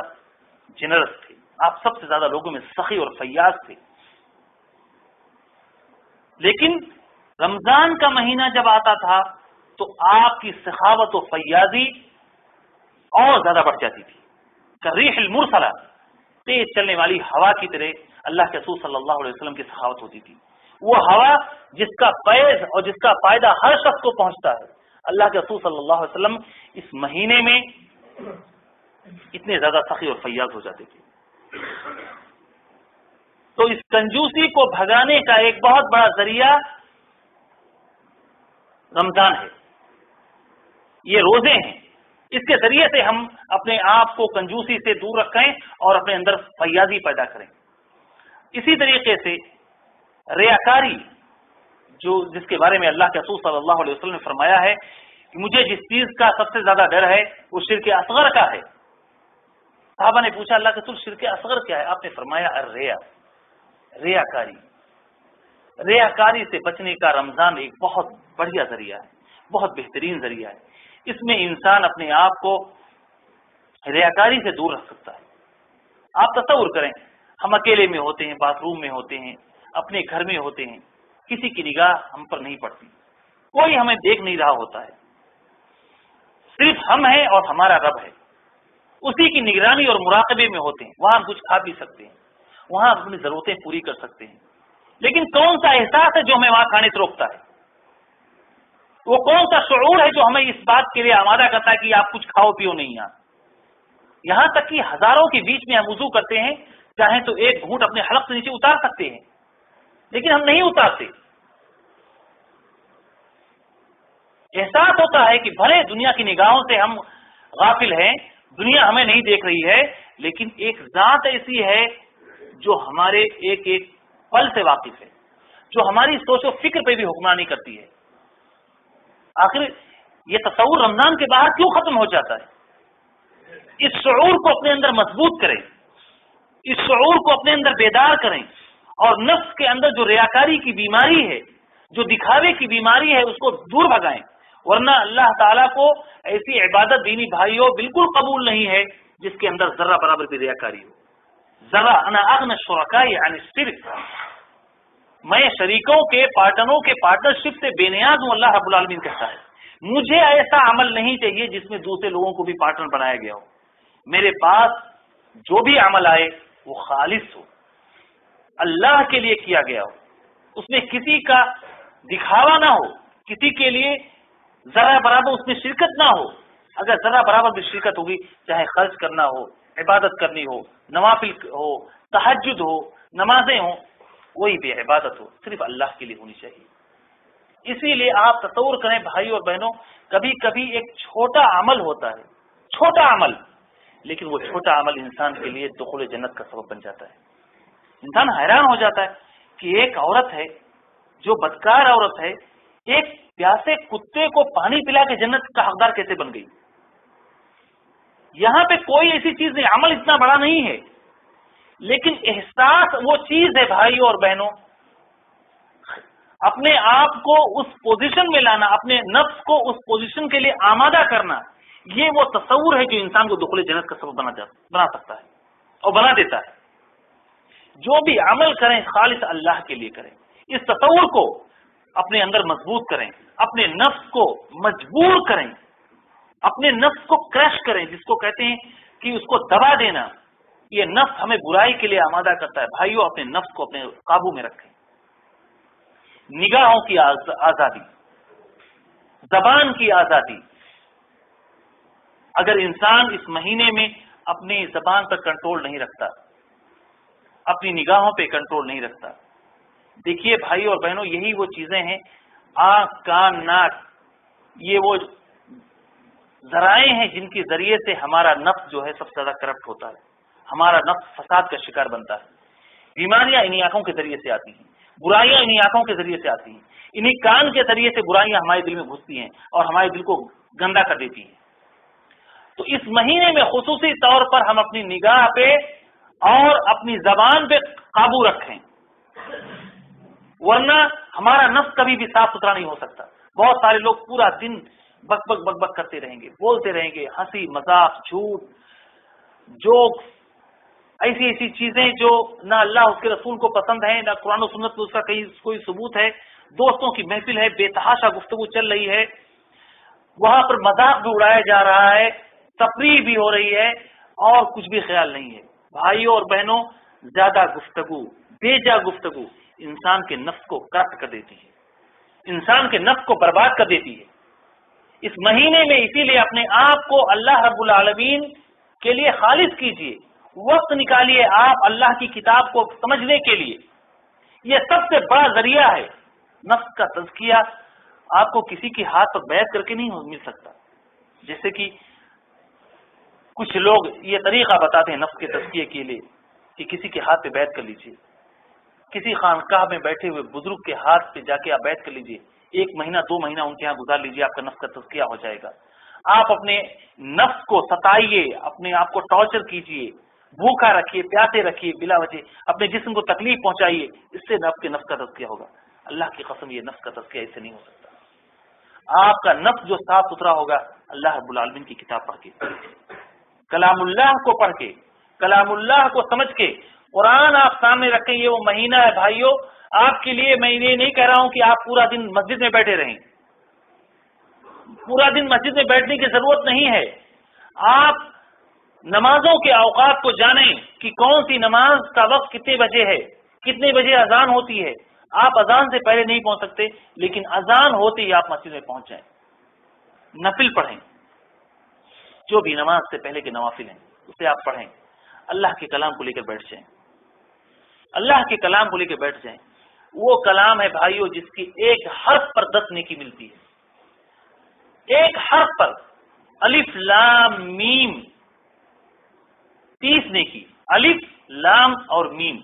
جنرس تھے، آپ سب سے زیادہ لوگوں میں سخی اور فیاض تھے۔ لیکن رمضان کا مہینہ جب آتا تھا تو آپ کی سخاوت و فیاضی اور زیادہ بڑھ جاتی تھی، کریح المرسلہ، تیز چلنے والی ہوا کی طرح اللہ کے رسول صلی اللہ علیہ وسلم کی سخاوت ہوتی تھی۔ وہ ہوا جس کا فیض اور جس کا فائدہ ہر شخص کو پہنچتا ہے، اللہ کے رسول صلی اللہ علیہ وسلم اس مہینے میں اتنے زیادہ سخی اور فیاض ہو جاتے تھے۔ تو اس کنجوسی کو بھگانے کا ایک بہت بڑا ذریعہ رمضان ہے، یہ روزے ہیں، اس کے ذریعے سے ہم اپنے آپ کو کنجوسی سے دور رکھیں اور اپنے اندر فیاضی پیدا کریں۔ اسی طریقے سے ریاکاری، جس کے بارے میں اللہ کے رسول صلی اللہ علیہ وسلم نے فرمایا ہے کہ مجھے جس چیز کا سب سے زیادہ ڈر ہے وہ شرک اصغر کا ہے۔ صحابہ نے پوچھا اللہ کے رسول شرک اصغر کیا ہے؟ آپ نے فرمایا ریاکاری سے بچنے کا رمضان ایک بہت بڑھیا ذریعہ ہے، بہت بہترین ذریعہ ہے۔ اس میں انسان اپنے آپ کو ریاکاری سے دور رکھ سکتا ہے۔ آپ تصور کریں، ہم اکیلے میں ہوتے ہیں، باتھ روم میں ہوتے ہیں، اپنے گھر میں ہوتے ہیں، کسی کی نگاہ ہم پر نہیں پڑتی، کوئی ہمیں دیکھ نہیں رہا ہوتا ہے، صرف ہم ہیں اور ہمارا رب ہے، اسی کی نگرانی اور مراقبے میں ہوتے ہیں۔ وہاں ہم کچھ کھا پی سکتے ہیں، وہاں اپنی ضرورتیں پوری کر سکتے ہیں، لیکن کون سا احساس ہے جو ہمیں وہاں کھانے سے روکتا ہے؟ وہ کون سا شعور ہے جو ہمیں اس بات کے لیے آمادہ کرتا ہے کہ آپ کچھ کھاؤ پیو نہیں؟ یہاں تک کہ ہزاروں کے بیچ میں ہم وضو کرتے ہیں، چاہیں تو ایک گھونٹ اپنے حلق سے نیچے اتار سکتے ہیں، لیکن ہم نہیں اتارتے۔ احساس ہوتا ہے کہ بھلے دنیا کی نگاہوں سے ہم غافل ہیں، دنیا ہمیں نہیں دیکھ رہی ہے، لیکن ایک ذات ایسی ہے جو ہمارے ایک ایک پل سے واقف ہے، جو ہماری سوچ و فکر پہ بھی حکمرانی کرتی ہے۔ آخر یہ تصور رمضان کے بعد کیوں ختم ہو جاتا ہے؟ اس شعور کو اپنے اندر مضبوط کریں، اس شعور کو اپنے اندر بیدار کریں اور نفس کے اندر جو ریاکاری کی بیماری ہے، جو دکھاوے کی بیماری ہے، اس کو دور بھگائیں، ورنہ اللہ تعالیٰ کو ایسی عبادت دینی بھائیوں بالکل قبول نہیں ہے جس کے اندر ذرہ برابر بھی ریاکاری ہو۔ ذرا انا اغنى الشركاء عن الشرك، میں شریکوں کے پارٹنرشپ سے بے نیاز ہوں، اللہ رب العالمین کہتا ہے۔ مجھے ایسا عمل نہیں چاہیے جس میں دوسرے لوگوں کو بھی پارٹنر بنایا گیا ہو۔ میرے پاس جو بھی عمل آئے وہ خالص ہو، اللہ کے لیے کیا گیا ہو، اس میں کسی کا دکھاوا نہ ہو، کسی کے لیے ذرا برابر اس میں شرکت نہ ہو۔ اگر ذرا برابر بھی شرکت ہوگی، چاہے خرچ کرنا ہو، عبادت کرنی ہو، نوافل ہو، تہجد ہو، نمازیں ہوں، کوئی بھی عبادت ہو صرف اللہ کے لیے ہونی چاہیے۔ اسی لیے آپ تصور کریں بھائی اور بہنوں، کبھی کبھی ایک چھوٹا عمل ہوتا ہے، چھوٹا عمل، لیکن وہ چھوٹا عمل انسان کے لیے دخول جنت کا سبب بن جاتا ہے۔ انسان حیران ہو جاتا ہے کہ ایک عورت ہے جو بدکار عورت ہے، ایک پیاسے کتے کو پانی پلا کے جنت کا حقدار کیسے بن گئی؟ یہاں پہ کوئی ایسی چیز نہیں، عمل اتنا بڑا نہیں ہے، لیکن احساس وہ چیز ہے بھائیوں اور بہنوں، اپنے آپ کو اس پوزیشن میں لانا، اپنے نفس کو اس پوزیشن کے لیے آمادہ کرنا، یہ وہ تصور ہے جو انسان کو دخول جنت کا سبب بنا سکتا ہے اور بنا دیتا ہے۔ جو بھی عمل کریں خالص اللہ کے لیے کریں، اس تصور کو اپنے اندر مضبوط کریں، اپنے نفس کو مجبور کریں، اپنے نفس کو کرش کریں، جس کو کہتے ہیں کہ اس کو دبا دینا۔ یہ نفس ہمیں برائی کے لیے آمادہ کرتا ہے۔ بھائیوں، اپنے نفس کو اپنے قابو میں رکھیں۔ نگاہوں کی آزادی، زبان کی آزادی، اگر انسان اس مہینے میں اپنی زبان پر کنٹرول نہیں رکھتا، اپنی نگاہوں پہ کنٹرول نہیں رکھتا، دیکھیے بھائی اور بہنوں، یہی وہ چیزیں ہیں، آنکھ، کان، ناک، یہ وہ ذرائع ہیں جن کے ذریعے سے ہمارا نفس جو ہے سب سے زیادہ کرپٹ ہوتا ہے، ہمارا نفس فساد کا شکار بنتا ہے۔ بیماریاں انہی آنکھوں کے ذریعے سے آتی ہیں، برائیاں انہی آنکھوں کے ذریعے سے آتی ہیں، انہی کان کے ذریعے سے برائیاں ہمارے دل میں گھستی ہیں اور ہمارے دل کو گندا کر دیتی ہیں۔ تو اس مہینے میں خصوصی طور پر ہم اپنی نگاہ پہ اور اپنی زبان پہ قابو رکھیں، ورنہ ہمارا نفس کبھی بھی صاف ستھرا نہیں ہو سکتا۔ بہت سارے لوگ پورا دن بک بک بک بک کرتے رہیں گے، بولتے رہیں گے، ہنسی مذاق، جھوٹ، جوکس، ایسی ایسی چیزیں جو نہ اللہ اس کے رسول کو پسند ہیں، نہ قرآن و سنت میں اس کا کہیں کوئی ثبوت ہے۔ دوستوں کی محفل ہے، بے تحاشا گفتگو چل رہی ہے، وہاں پر مذاق بھی اڑایا جا رہا ہے، تفریح بھی ہو رہی ہے، اور کچھ بھی خیال نہیں ہے۔ بھائیوں اور بہنوں، زیادہ گفتگو، بے جا گفتگو انسان کے نفس کو کرپٹ کر دیتی ہے، انسان کے نفس کو برباد کر دیتی ہے۔ اس مہینے میں اسی لیے اپنے آپ کو اللہ رب العالمین کے لیے خالص کیجیے، وقت نکالیے آپ اللہ کی کتاب کو سمجھنے کے لیے۔ یہ سب سے بڑا ذریعہ ہے۔ نفس کا تزکیہ آپ کو کسی کے ہاتھ پر بیعت کر کے نہیں مل سکتا۔ جیسے کہ کچھ لوگ یہ طریقہ بتاتے ہیں نفس کے تزکیے کے لیے کہ کسی کے ہاتھ پہ بیعت کر لیجیے، کسی خانقاہ میں بیٹھے ہوئے بزرگ کے ہاتھ پہ جا کے آپ بیعت کر لیجیے، 1 مہینہ 2 مہینہ ان کے یہاں گزار لیجیے، آپ کا نفس کا تزکیہ ہو جائے گا۔ آپ اپنے نفس کو ستائیے، اپنے آپ کو ٹارچر کیجیے، بھوکا رکھیے، پیاسے رکھیے بلا وجہ، اپنے جسم کو تکلیف پہنچائیے، اس سے آپ کے نفس کا تزکیہ ہوگا۔ اللہ کی قسم، یہ نفس کا تزکیہ اس سے نہیں ہو سکتا۔ آپ کا نفس جو صاف ستھرا ہوگا اللہ رب العالمین کی کتاب پڑھ کے، کلام اللہ کو پڑھ کے، کلام اللہ کو سمجھ کے، قرآن آپ سامنے رکھیں۔ یہ وہ مہینہ ہے بھائیوں، آپ کے لیے میں یہ نہیں کہہ رہا ہوں کہ آپ پورا دن مسجد میں بیٹھے رہیں، پورا دن مسجد میں بیٹھنے کی ضرورت نہیں ہے۔ آپ نمازوں کے اوقات کو جانیں کہ کون سی نماز کا وقت کتنے بجے ہے، کتنے بجے اذان ہوتی ہے۔ آپ اذان سے پہلے نہیں پہنچ سکتے، لیکن اذان ہوتے ہی آپ مسجد میں پہنچ جائیں، نفل پڑھیں، جو بھی نماز سے پہلے کے نوافل ہیں اسے آپ پڑھیں، اللہ کے کلام کو لے کر بیٹھ جائیں، اللہ کے کلام کو لے کے بیٹھ جائیں۔ وہ کلام ہے بھائیوں جس کی ایک حرف پر 10 نیکی ملتی ہے، ایک حرف پر، الف لام میم، 30 نیکی، الف لام اور میم۔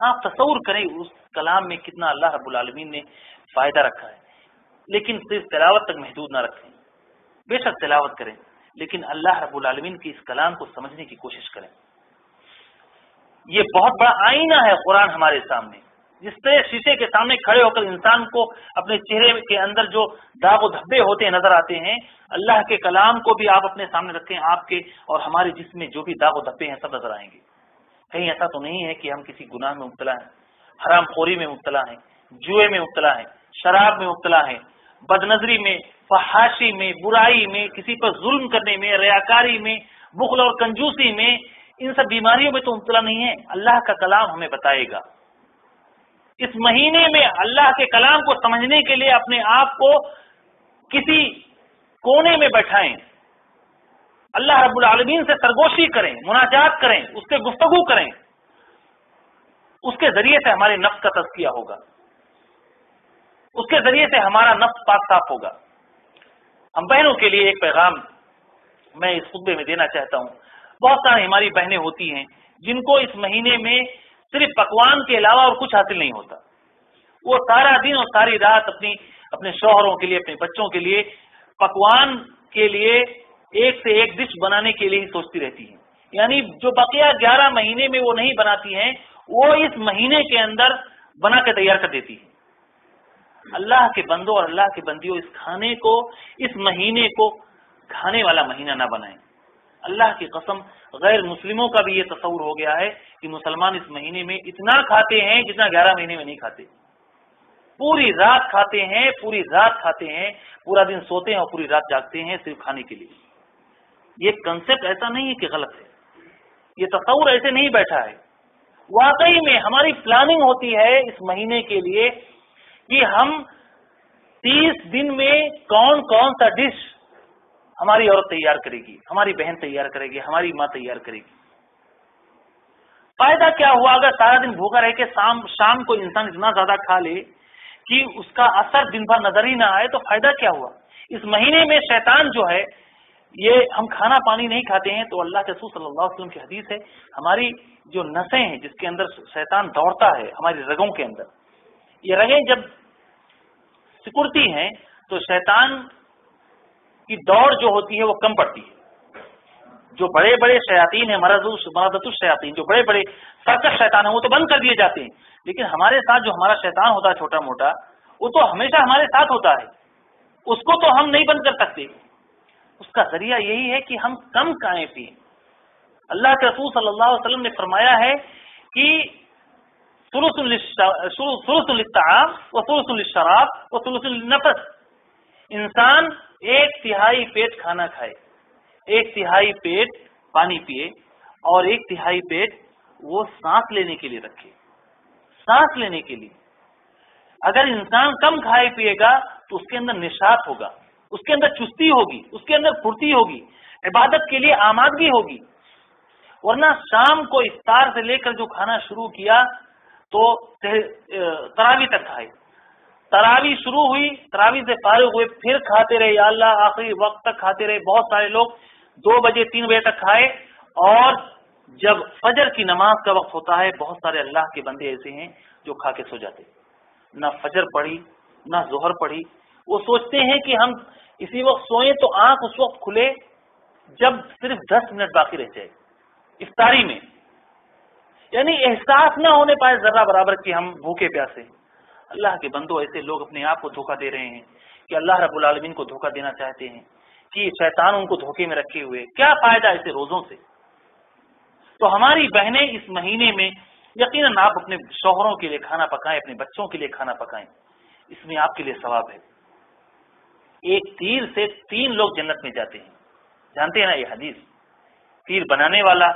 آپ تصور کریں اس کلام میں کتنا اللہ رب العالمین نے فائدہ رکھا ہے۔ لیکن صرف تلاوت تک محدود نہ رکھیں، بے شک تلاوت کریں، لیکن اللہ رب العالمین کی اس کلام کو سمجھنے کی کوشش کریں۔ یہ بہت بڑا آئینہ ہے قرآن ہمارے سامنے، جس سے شیشے کے سامنے کھڑے ہو کر انسان کو اپنے چہرے کے اندر جو داغ و دھبے ہوتے نظر آتے ہیں، اللہ کے کلام کو بھی آپ اپنے سامنے رکھیں، آپ کے اور ہمارے جسم میں جو بھی داغ و دھبے ہیں سب نظر آئیں گے۔ کہیں ایسا تو نہیں ہے کہ ہم کسی گناہ میں مبتلا ہیں، حرام خوری میں مبتلا ہیں، جوئے میں مبتلا ہیں، شراب میں مبتلا ہیں، بد نظری میں، فحاشی میں، برائی میں، کسی پر ظلم کرنے میں، ریاکاری میں، بخل اور کنجوسی میں، ان سب بیماریوں میں تو مبتلا نہیں ہے۔ اللہ کا کلام ہمیں بتائے گا۔ اس مہینے میں اللہ کے کلام کو سمجھنے کے لیے اپنے آپ کو کسی کونے میں بیٹھائیں، اللہ رب العالمین سے سرگوشی کریں، مناجات کریں، اس سے گفتگو کریں، اس کے ذریعے سے ہمارے نفس کا تزکیہ ہوگا، اس کے ذریعے سے ہمارا نفس پاک صاف ہوگا۔ ہم بہنوں کے لیے ایک پیغام میں اس خطبے میں دینا چاہتا ہوں۔ بہت ساری ہماری بہنیں ہوتی ہیں جن کو اس مہینے میں صرف پکوان کے علاوہ اور کچھ حاصل نہیں ہوتا۔ وہ سارا دن اور ساری رات اپنے شوہروں کے لیے، اپنے بچوں کے لیے پکوان کے لیے ایک سے ایک ڈش بنانے کے لیے ہی سوچتی رہتی ہیں، یعنی جو بقیہ 11 مہینے میں وہ نہیں بناتی ہیں وہ اس مہینے کے اندر بنا کے تیار کر دیتی ہے۔ اللہ کے بندوں اور اللہ کے بندیوں، اس کھانے کو، اس مہینے کو کھانے والا مہینہ نہ بنائیں۔ اللہ کی قسم غیر مسلموں کا بھی یہ تصور ہو گیا ہے کہ مسلمان اس مہینے میں اتنا کھاتے ہیں جتنا 11 مہینے میں نہیں کھاتے، پوری رات کھاتے ہیں، پوری رات کھاتے ہیں، پورا دن سوتے ہیں اور پوری رات جاگتے ہیں صرف کھانے کے لیے۔ یہ کنسپٹ ایسا نہیں ہے کہ غلط ہے، یہ تصور ایسے نہیں بیٹھا ہے، واقعی میں ہماری پلاننگ ہوتی ہے اس مہینے کے لیے کہ ہم 30 دن میں کون کون سا ڈش ہماری عورت تیار کرے گی، ہماری بہن تیار کرے گی، ہماری ماں تیار کرے گی۔ فائدہ کیا ہوا اگر سارا دن بھوکا رہ کے شام کو انسان اتنا زیادہ کھا لے کہ اس کا اثر دن بھر نظر ہی نہ آئے، تو فائدہ کیا ہوا؟ اس مہینے میں شیطان جو ہے، یہ ہم کھانا پانی نہیں کھاتے ہیں تو اللہ کے رسول صلی اللہ علیہ وسلم کی حدیث ہے، ہماری جو نسیں ہیں جس کے اندر شیطان دوڑتا ہے، ہماری رگوں کے اندر، یہ رگیں جب سکڑتی ہیں تو شیطان کی دوڑ جو ہوتی ہے وہ کم پڑتی ہے۔ جو بڑے بڑے شیاطین ہیں، مرضت الشیاطین، جو بڑے بڑے سرکش شیطان ہیں وہ تو بند کر دیے جاتے ہیں، لیکن ہمارے ساتھ جو ہمارا شیطان ہوتا ہے چھوٹا موٹا، وہ تو ہمیشہ ہمارے ساتھ ہوتا ہے، اس کو تو ہم نہیں بند کر سکتے۔ اس کا ذریعہ یہی ہے کہ ہم کم کھائیں پیئیں۔ اللہ کے رسول صلی اللہ علیہ وسلم نے فرمایا ہے کہ ثلث للطعام و ثلث للشراب و ثلث للنفس، انسان 1/3 پیٹ کھانا کھائے، 1/3 پیٹ پانی پیے اور 1/3 پیٹ وہ سانس لینے کے لیے رکھے۔ سانس لینے کے لیے اگر انسان کم کھائے پیے گا تو اس کے اندر نشاط ہوگا، اس کے اندر چستی ہوگی، اس کے اندر پھرتی ہوگی، عبادت کے لیے آمادگی ہوگی۔ ورنہ شام کو افطار سے لے کر جو کھانا شروع کیا تو تراویح تک کھائے، تراویح شروع ہوئی، تراویح سے فارغ ہوئے پھر کھاتے رہے، یا اللہ آخری وقت تک کھاتے رہے۔ بہت سارے لوگ 2 بجے 3 بجے تک کھائے، اور جب فجر کی نماز کا وقت ہوتا ہے بہت سارے اللہ کے بندے ایسے ہیں جو کھا کے سو جاتے، نہ فجر پڑھی نہ ظہر پڑھی۔ وہ سوچتے ہیں کہ ہم اسی وقت سوئیں تو آنکھ اس وقت کھلے جب صرف 10 منٹ باقی رہ جائے افطاری میں، یعنی احساس نہ ہونے پائے ذرہ برابر کہ ہم بھوکے پیاسے۔ اللہ کے بندو، ایسے لوگ اپنے آپ کو دھوکہ دے رہے ہیں کہ اللہ رب العالمین کو دھوکہ دینا چاہتے ہیں کہ شیطان ان کو دھوکے میں رکھے ہوئے۔ کیا فائدہ ایسے روزوں سے؟ تو ہماری بہنیں اس مہینے میں یقیناً آپ اپنے شوہروں کے لیے کھانا پکائیں، اپنے بچوں کے لیے کھانا پکائیں، اس میں آپ کے لیے ثواب ہے۔ ایک تیر سے 3 لوگ جنت میں جاتے ہیں، جانتے ہیں نا یہ حدیث؟ تیر بنانے والا،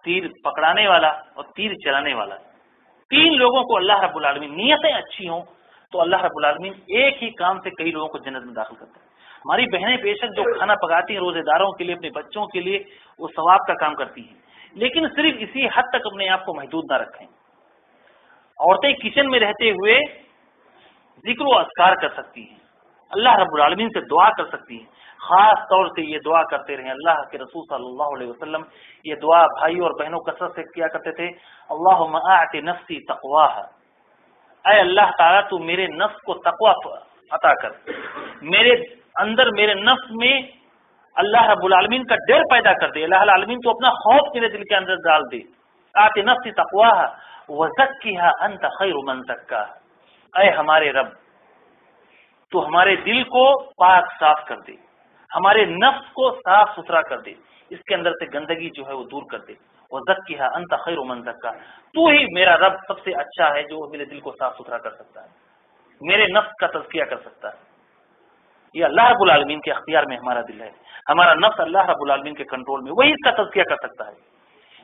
تیر پکڑانے والا اور تیر چلانے والا، 3 لوگوں کو اللہ رب العالمین، نیتیں اچھی ہوں تو اللہ رب العالمین ایک ہی کام سے کئی لوگوں کو جنت میں داخل کرتا ہے۔ ہماری بہنیں بے شک جو کھانا پکاتی ہیں روزے داروں کے لیے، اپنے بچوں کے لیے، وہ ثواب کا کام کرتی ہیں، لیکن صرف اسی حد تک اپنے آپ کو محدود نہ رکھیں۔ عورتیں کچن میں رہتے ہوئے ذکر و اذکار کر سکتی ہیں، اللہ رب العالمین سے دعا کر سکتی ہیں، خاص طور سے یہ دعا کرتے رہیں۔ اللہ کے رسول صلی اللہ علیہ وسلم یہ دعا بھائی اور بہنوں کثرت سے کیا کرتے تھے، اللہم اعط نفسی تقواہا، اے اللہ تعالیٰ تو میرے نفس کو تقوی عطا کر، میرے اندر، میرے نفس میں اللہ رب العالمین کا ڈر پیدا کر دے، اللہ العالمین تو اپنا خوف میرے دل کے اندر ڈال دے۔ اعط نفسی تقواہا وزکھا انت خیر من زکاہا، اے ہمارے رب تو ہمارے دل کو پاک صاف کر دے، ہمارے نفس کو صاف ستھرا کر دے، اس کے اندر سے گندگی جو ہے وہ دور کر دے۔ وزکھا انت خیر من زکاہا، تو ہی میرا رب سب سے اچھا ہے جو میرے دل کو صاف ستھرا کر سکتا ہے، میرے نفس کا تزکیہ کر سکتا ہے۔ یہ اللہ رب العالمین کے اختیار میں ہمارا دل ہے، ہمارا نفس اللہ رب العالمین کے کنٹرول میں، وہی اس کا تزکیہ کر سکتا ہے۔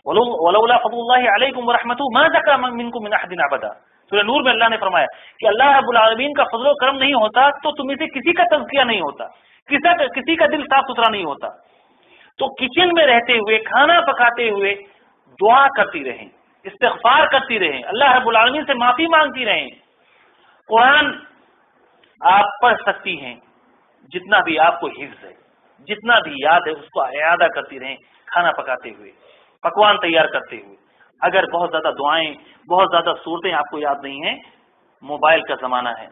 ولولا فضل اللہ علیکم ورحمتہ ما زکا منکم من احد ابدا، سورہ نور میں اللہ نے فرمایا کہ اللہ رب العالمین کا فضل و کرم نہیں ہوتا تو تم سے کسی کا تزکیہ نہیں ہوتا، کسی کا دل صاف ستھرا نہیں ہوتا۔ تو کچن میں رہتے ہوئے، کھانا پکاتے ہوئے دعا کرتی رہیں، استغفار کرتی رہیں، اللہ رب العالمین سے معافی مانگتی رہیں۔ قرآن آپ پڑھ سکتی ہیں، جتنا بھی آپ کو حفظ ہے، جتنا بھی یاد ہے اس کو اعادہ کرتی رہیں، کھانا پکاتے ہوئے، پکوان تیار کرتے ہوئے۔ اگر بہت زیادہ دعائیں، بہت زیادہ صورتیں آپ کو یاد نہیں ہیں، موبائل کا زمانہ ہے،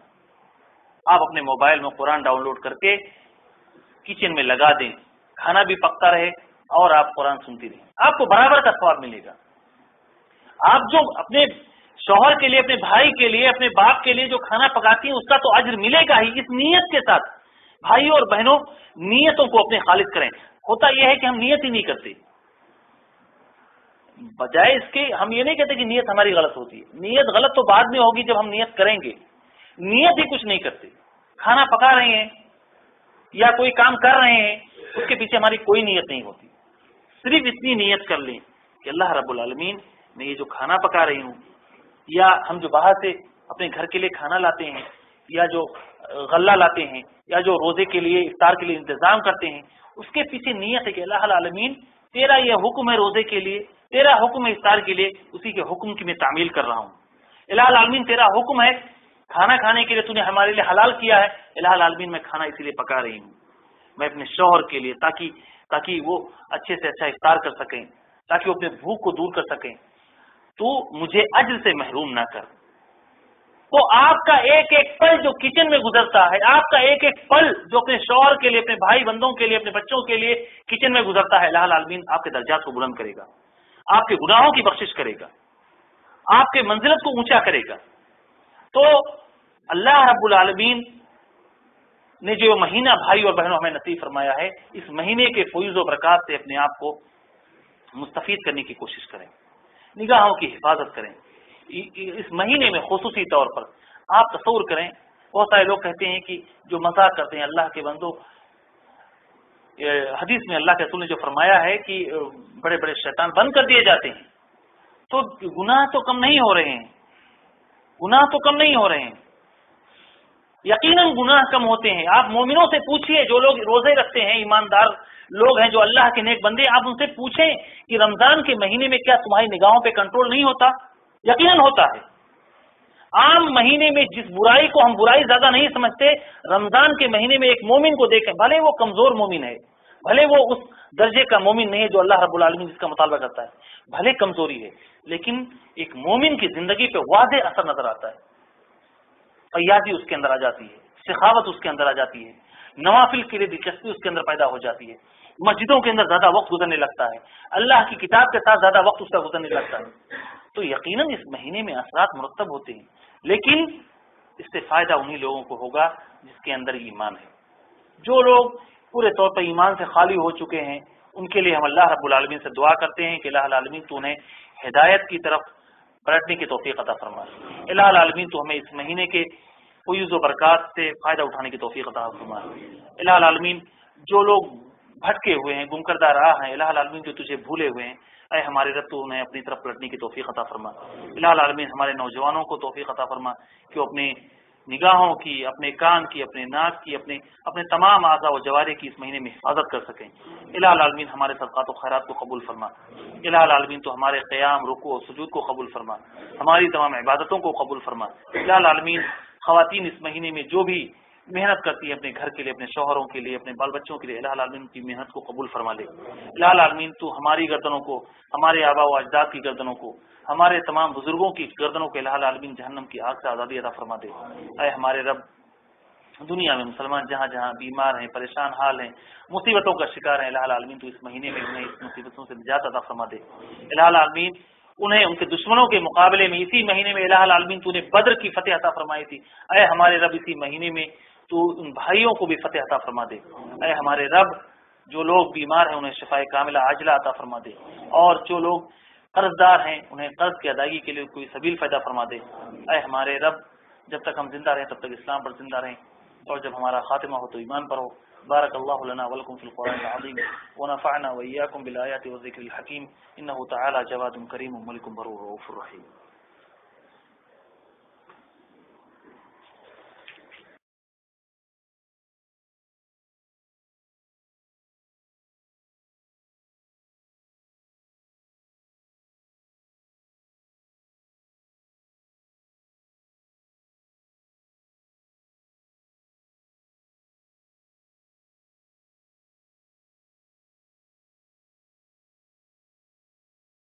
آپ اپنے موبائل میں قرآن ڈاؤن لوڈ کر کے کچن میں لگا دیں، کھانا بھی پکتا رہے اور آپ قرآن سنتی رہیں، آپ کو برابر کا ثواب ملے گا۔ آپ جو اپنے شوہر کے لیے، اپنے بھائی کے لیے، اپنے باپ کے لیے جو کھانا پکاتی ہیں اس کا تو اجر ملے گا ہی، اس نیت کے ساتھ۔ بھائیوں اور بہنوں، نیتوں کو اپنے خالص کریں۔ ہوتا یہ ہے کہ ہم نیت ہی نہیں کرتے، بجائے اس کے ہم یہ نہیں کہتے کہ نیت ہماری غلط ہوتی ہے، نیت غلط تو بعد میں ہوگی جب ہم نیت کریں گے، نیت ہی کچھ نہیں کرتے۔ کھانا پکا رہے ہیں یا کوئی کام کر رہے ہیں، اس کے پیچھے ہماری کوئی نیت نہیں ہوتی، صرف اتنی نیت کر لیں کہ اللہ رب العالمین، میں یہ جو کھانا پکا رہی ہوں، یا ہم جو باہر سے اپنے گھر کے لیے کھانا لاتے ہیں، یا جو غلہ لاتے ہیں، یا جو روزے کے لیے افطار کے لیے انتظام کرتے ہیں، اس کے پیچھے نیت ہے کہ اللہ العالمین تیرا یہ حکم ہے روزے کے لیے، تیرا حکم ہے افطار کے لیے، اسی کے حکم کی میں تعمیل کر رہا ہوں۔ الہ العالمین تیرا حکم ہے کھانا کھانے کے لیے، تو نے ہمارے لیے حلال کیا ہے، الہ العالمین میں کھانا اسی لیے پکا رہی ہوں، میں اپنے شوہر کے لیے، تاکہ وہ اچھے سے اچھا افطار کر سکیں، تاکہ وہ اپنے بھوک کو دور کر سکیں، تو مجھے اجر سے محروم نہ کر۔ تو آپ کا ایک ایک پل جو کچن میں گزرتا ہے، آپ کا ایک ایک پل جو اپنے شوہر کے لیے، اپنے بھائی بندوں کے لیے، اپنے بچوں کے لیے کچن میں گزرتا ہے، الہ العالمین آپ کے درجات کو بلند کرے گا، آپ کے گناہوں کی بخشش کرے گا، آپ کے منزلت کو اونچا کرے گا۔ تو اللہ رب العالمین نے جو مہینہ بھائی اور بہنوں ہمیں نصیب فرمایا ہے، اس مہینے کے فیض و برکات سے اپنے آپ کو مستفید کرنے کی کوشش کریں، نگاہوں کی حفاظت کریں۔ اس مہینے میں خصوصی طور پر آپ تصور کریں، بہت سارے لوگ کہتے ہیں کہ جو مذاق کرتے ہیں اللہ کے بندوں، حدیث میں اللہ کے رسول نے جو فرمایا ہے کہ بڑے بڑے شیطان بند کر دیے جاتے ہیں، تو گناہ تو کم نہیں ہو رہے ہیں، گناہ تو کم نہیں ہو رہے ہیں، یقیناً گناہ کم ہوتے ہیں۔ آپ مومنوں سے پوچھئے، جو لوگ روزے رکھتے ہیں، ایماندار لوگ ہیں، جو اللہ کے نیک بندے، آپ ان سے پوچھیں کہ رمضان کے مہینے میں کیا تمہاری نگاہوں پہ کنٹرول نہیں ہوتا؟ یقیناً ہوتا ہے۔ عام مہینے میں جس برائی کو ہم برائی زیادہ نہیں سمجھتے، رمضان کے مہینے میں ایک مومن کو دیکھیں، بھلے وہ کمزور مومن ہے، بھلے وہ اس درجے کا مومن نہیں ہے جو اللہ رب العالمین جس کا مطالبہ کرتا ہے، بھلے کمزوری ہے، لیکن ایک مومن کی زندگی پہ واضح اثر نظر آتا ہے۔ فیاضی اس کے اندر آ جاتی ہے، سخاوت اس کے اندر آ جاتی ہے، نوافل کے لیے دلچسپی اس کے اندر پیدا ہو جاتی ہے، مسجدوں کے اندر زیادہ وقت گزرنے لگتا ہے، اللہ کی کتاب کے ساتھ زیادہ وقت اس کا گزرنے لگتا ہے۔ تو یقیناً اس مہینے میں اثرات مرتب ہوتے ہیں، لیکن اس سے فائدہ انہی لوگوں کو ہوگا جس کے اندر ایمان ہے۔ جو لوگ پورے طور پر ایمان سے خالی ہو چکے ہیں، ان کے لیے ہم اللہ رب العالمین سے دعا کرتے ہیں کہ الہ العالمین تو انہیں ہدایت کی طرف پلٹنے کی توفیق عطا فرما۔ الہ العالمین تو ہمیں اس مہینے کے فیض و برکات سے فائدہ اٹھانے کی توفیق عطا فرما۔ الہ العالمین جو لوگ بھٹکے ہوئے ہیں، گم کردہ راہ ہیں، الہ العالمین جو تجھے بھولے ہوئے ہیں، اے ہمارے رب تو انہیں اپنی طرف پلٹنے کی توفیق عطا فرما۔ الہ العالمین ہمارے نوجوانوں کو توفیق عطا فرما کہ وہ اپنے نگاہوں کی، اپنے کان کی، اپنے ناک کی، اپنے تمام اعضاء و جوارح کی اس مہینے میں حفاظت کر سکیں۔ الہ العالمین ہمارے صدقات و خیرات کو قبول فرما۔ الہ العالمین تو ہمارے قیام، رکوع و سجود کو قبول فرما، ہماری تمام عبادتوں کو قبول فرما۔ الہ العالمین خواتین اس مہینے میں جو بھی محنت کرتی ہے اپنے گھر کے لیے، اپنے شوہروں کے لیے، اپنے بال بچوں کے لیے، الہ العالمین کی محنت کو قبول فرما لے۔ الہ العالمین تو ہماری گردنوں کو، ہمارے آباء و اجداد کی گردنوں کو، ہمارے تمام بزرگوں کی گردنوں کو الہ العالمین جہنم کی آگ سے آزادی عطا فرما دے۔ اے ہمارے رب، دنیا میں مسلمان جہاں جہاں بیمار ہیں، پریشان حال ہیں، مصیبتوں کا شکار ہیں، الہ العالمین تو اس مہینے میں انہیں اس مصیبتوں سے نجات عطا فرما دے۔ الہ العالمین انہیں ان کے دشمنوں کے مقابلے میں اسی مہینے میں الہ العالمین تو نے بدر کی فتح عطا فرمائی تھی، اے ہمارے رب اسی مہینے میں تو ان بھائیوں کو بھی فتح عطا فرما دے۔ اے ہمارے رب، جو لوگ بیمار ہیں انہیں شفاء کاملہ عاجلہ عطا فرما دے، اور جو لوگ قرض دار ہیں انہیں قرض کی ادائیگی کے لیے کوئی سبیل پیدا فرما دے۔ اے ہمارے رب، جب تک ہم زندہ رہیں تب تک اسلام پر زندہ رہیں، اور جب ہمارا خاتمہ ہو تو ایمان پر ہو۔ بارک اللہ لنا ولکم فی القرآن العظیم ونفعنا وإياكم بالآیات والذکر الحکیم، انہ تعالی جواد کریم ملک برور رؤوف رحیم۔